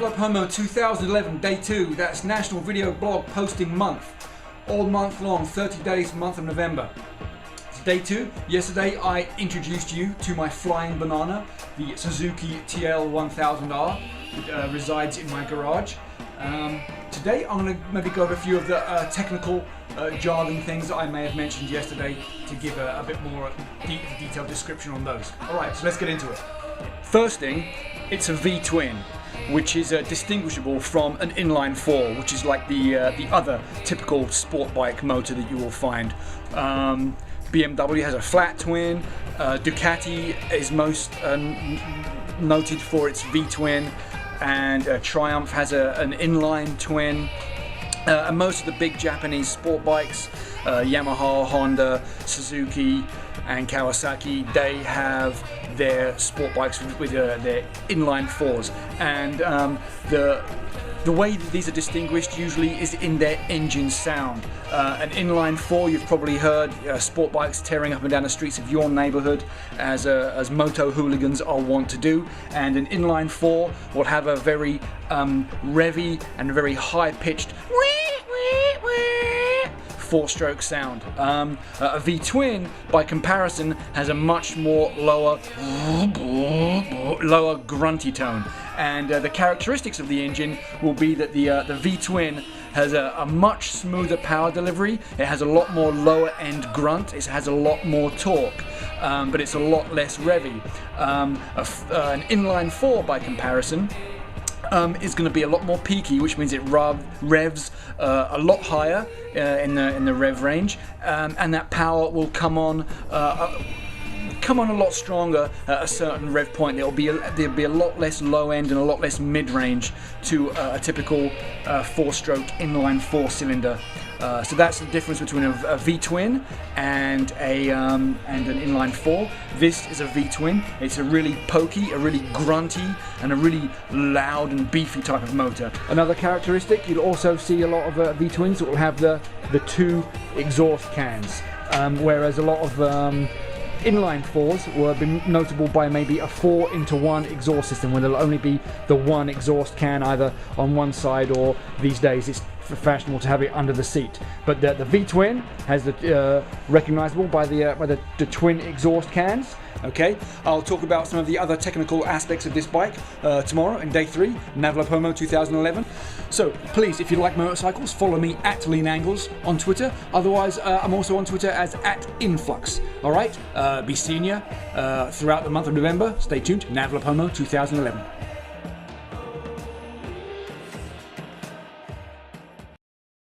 NaVloPoMo 2011 Day 2, that's National Video Blog Posting Month. All month long, 30 days, month of November. It's Day 2. Yesterday I introduced you to my flying banana, the Suzuki TL1000R, that resides in my garage. Today I'm going to maybe go over a few of the technical jargon things that I may have mentioned yesterday to give a bit more detailed description on those. Alright, so let's get into it. First thing, it's a V-twin, which is distinguishable from an inline 4, which is like the other typical sport bike motor that you will find. BMW has a flat twin, Ducati is most noted for its V-twin, and Triumph has an inline twin. And most of the big Japanese sport bikes, Yamaha, Honda, Suzuki and Kawasaki, they have their sport bikes with their inline 4s, and the way that these are distinguished usually is in their engine sound. An inline 4, you've probably heard sport bikes tearing up and down the streets of your neighborhood as moto hooligans are wont to do, and an inline 4 will have a very revvy and very high-pitched 4-stroke sound. A V-twin, by comparison, has a much more lower grunty tone, and the characteristics of the engine will be that the V-twin has a much smoother power delivery. It has a lot more lower end grunt. It has a lot more torque, but it's a lot less revvy. An inline 4, by comparison, is going to be a lot more peaky, which means it revs a lot higher in the rev range, and that power will come on a lot stronger at a certain rev point. There'll be a lot less low end and a lot less mid range to a typical 4-stroke inline 4-cylinder. So that's the difference between a V-twin and an inline 4. This is a V-twin. It's a really pokey, a really grunty, and a really loud and beefy type of motor. Another characteristic, you'll also see a lot of V-twins that will have the 2 exhaust cans, whereas a lot of inline 4s will be notable by maybe a 4-into-1 exhaust system, where there'll only be the one exhaust can either on one side, or these days it's fashionable to have it under the seat. But the V-twin has the recognizable by the twin exhaust cans. Okay, I'll talk about some of the other technical aspects of this bike tomorrow in Day 3, NaVloPoMo 2011. So please, if you like motorcycles, follow me at Lean Angles on Twitter. Otherwise, I'm also on Twitter as @Influx. All right, be seeing you throughout the month of November. Stay tuned. NaVloPoMo 2011.